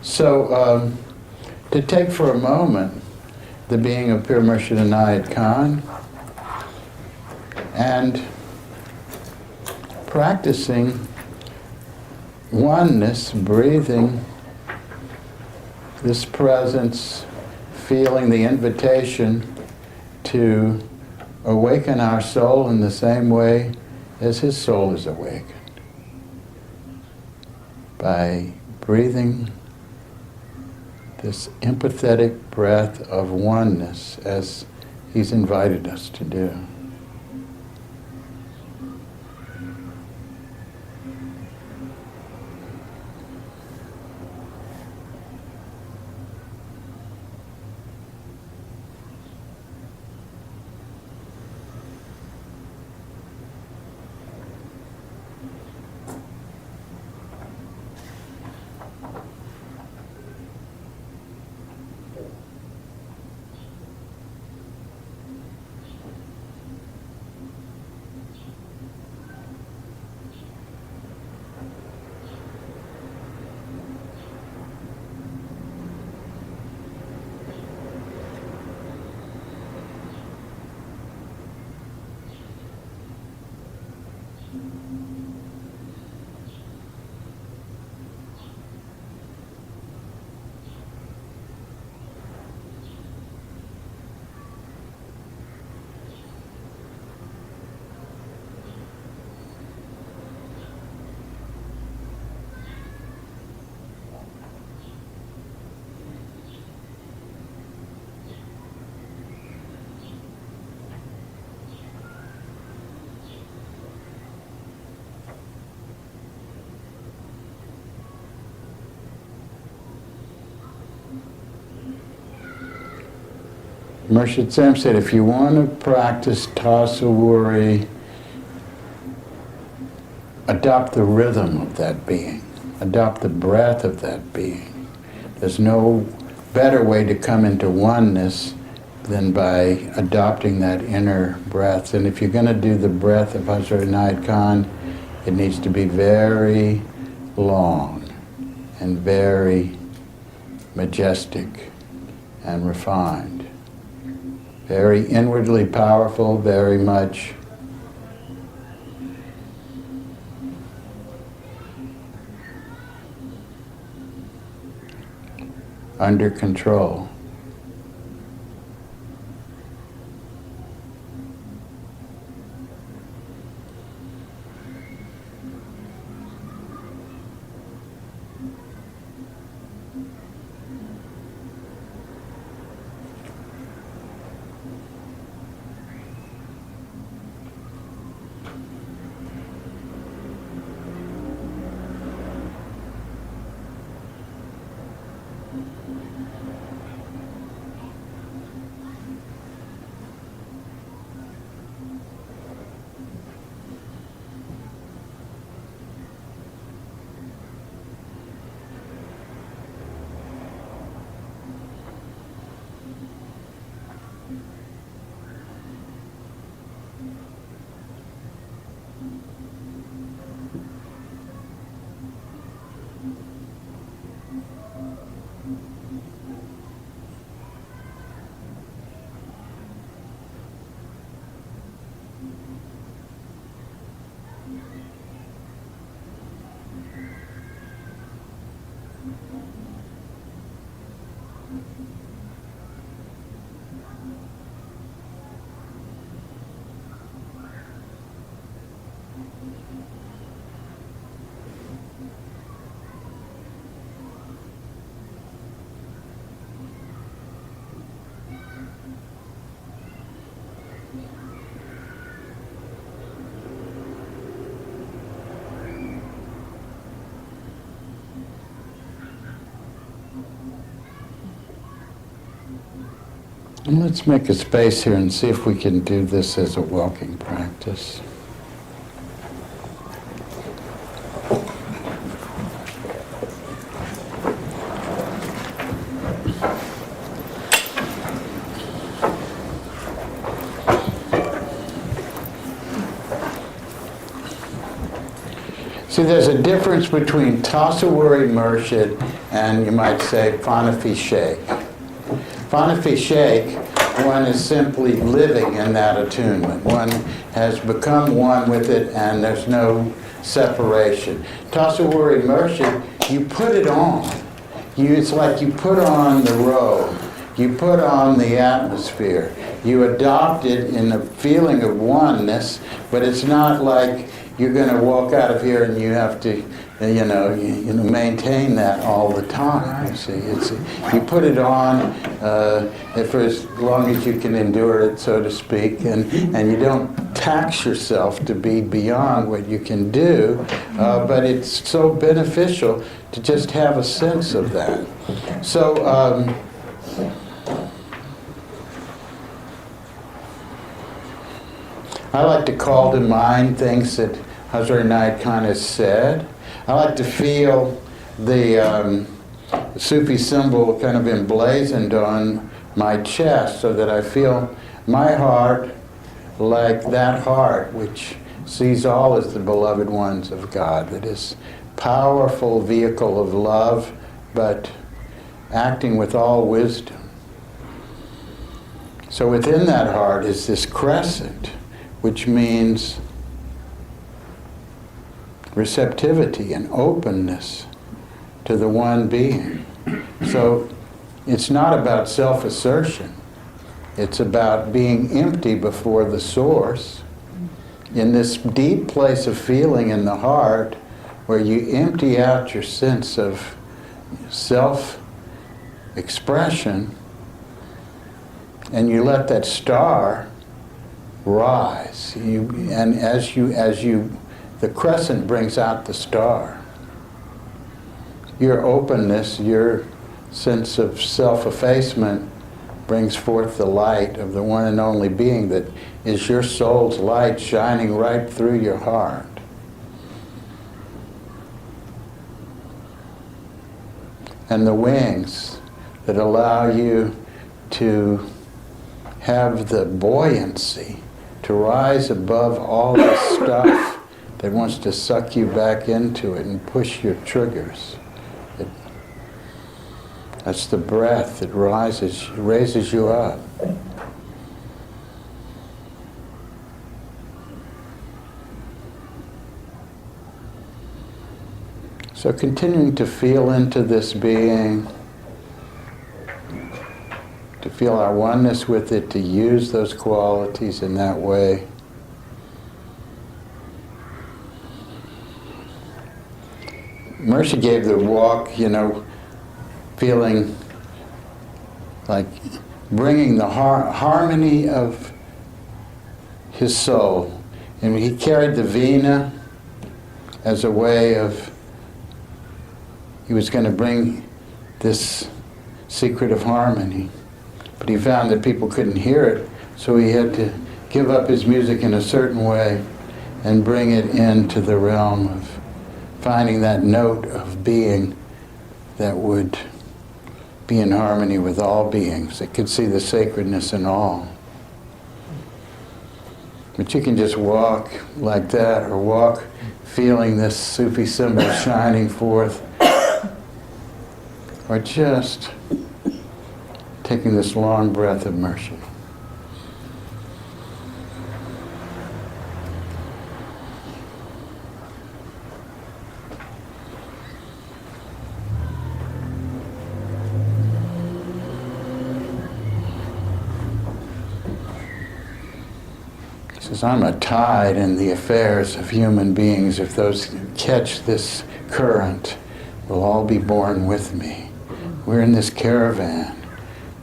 So, to take for a moment the being of Pir Murshid Inayat Khan and practicing oneness, breathing this presence, feeling the invitation to awaken our soul in the same way as his soul is awakened, by breathing this empathetic breath of oneness as he's invited us to do. Murshid Sam said, if you want to practice tasawwuri, adopt the rhythm of that being, adopt the breath of that being. There's no better way to come into oneness than by adopting that inner breath. And if you're going to do the breath of Hazrat Inayat Khan, it needs to be very long and very majestic and refined. Very inwardly powerful, very much under control. And let's make a space here and see if we can do this as a walking practice. See, there's a difference between Tasawwuri Murshid and, you might say, Fanafi Sheikh. Fanafi Sheikh, one is simply living in that attunement. One has become one with it and there's no separation. Tasawwuri Murshid, you put it on. It's like you put on the robe. You put on the atmosphere. You adopt it in a feeling of oneness, but it's not like you're going to walk out of here and you have to, maintain that all the time. You see, you put it on for as long as you can endure it, so to speak, and you don't tax yourself to be beyond what you can do. But it's so beneficial to just have a sense of that. So. I like to call to mind things that Hazrat Inayat kind of said. I like to feel the Sufi symbol kind of emblazoned on my chest so that I feel my heart like that heart which sees all as the beloved ones of God, that is powerful vehicle of love, but acting with all wisdom. So within that heart is this crescent, which means receptivity and openness to the one being. So it's not about self-assertion. It's about being empty before the source in this deep place of feeling in the heart where you empty out your sense of self-expression and you let that star rise. The crescent brings out the star. Your openness, your sense of self-effacement brings forth the light of the one and only being that is your soul's light shining right through your heart. And the wings that allow you to have the buoyancy to rise above all the stuff that wants to suck you back into it and push your triggers. That's the breath that raises you up. So continuing to feel into this being, to feel our oneness with it, to use those qualities in that way. Murshid gave the walk, feeling like bringing the harmony of his soul. And he carried the vina as a way of, he was going to bring this secret of harmony. But he found that people couldn't hear it, so he had to give up his music in a certain way and bring it into the realm of finding that note of being that would be in harmony with all beings, that could see the sacredness in all. But you can just walk like that, or walk feeling this Sufi symbol shining forth, or just taking this long breath of mercy. He says, I'm a tide in the affairs of human beings. If those catch this current, will all be born with me. We're in this caravan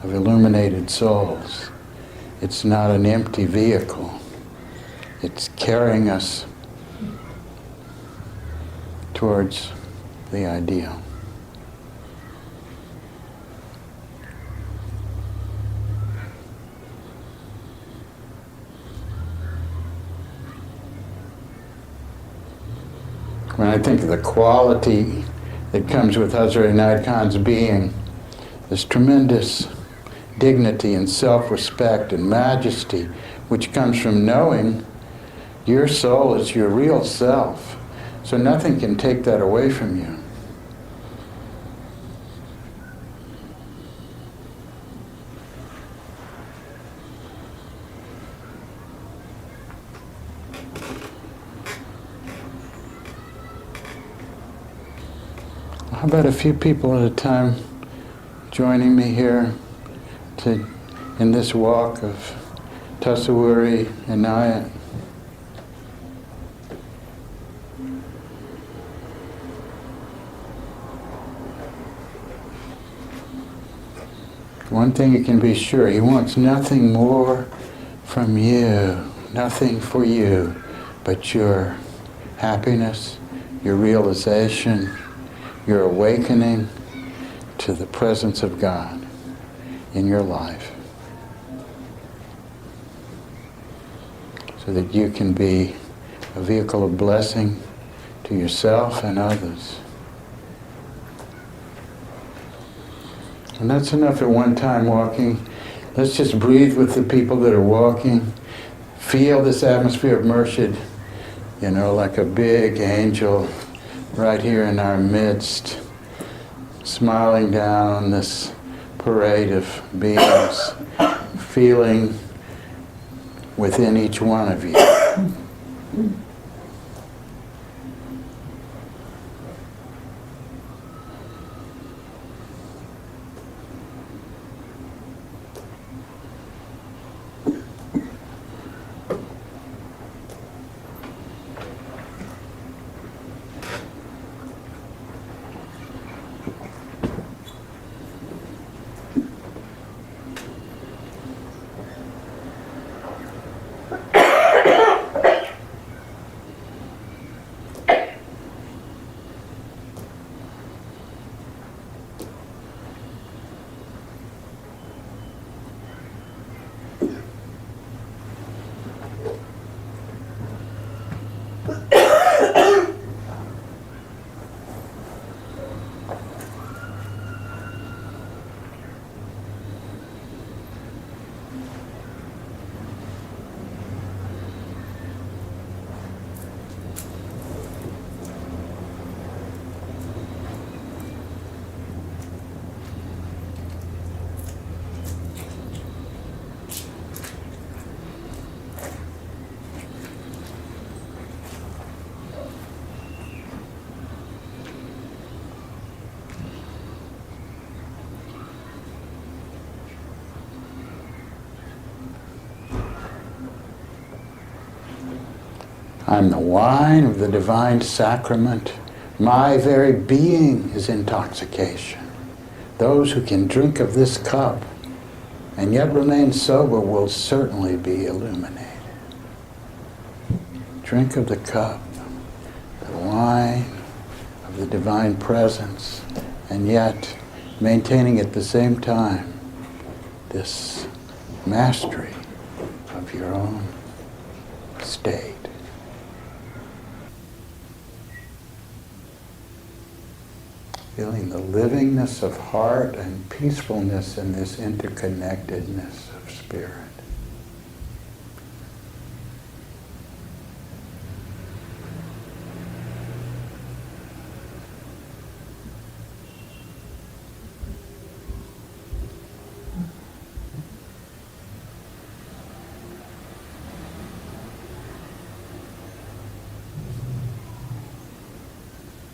of illuminated souls. It's not an empty vehicle. It's carrying us towards the ideal. When I think of the quality that comes with Hazrat Inayat Khan's being, this tremendous dignity and self-respect and majesty which comes from knowing your soul is your real self. So nothing can take that away from you. How about a few people at a time joining me here in this walk of Tasawwuri Inayat? One thing you can be sure, he wants nothing more from you, nothing for you, but your happiness, your realization, your awakening to the presence of God in your life, so that you can be a vehicle of blessing to yourself and others. And that's enough at one time walking. Let's just breathe with the people that are walking. Feel this atmosphere of Murshid, like a big angel right here in our midst, smiling down this parade of beings, feeling within each one of you. I'm the wine of the divine sacrament. My very being is intoxication. Those who can drink of this cup and yet remain sober will certainly be illuminated. Drink of the cup, the wine of the divine presence, and yet maintaining at the same time this mastery of your own state. Feeling the livingness of heart and peacefulness in this interconnectedness of spirit.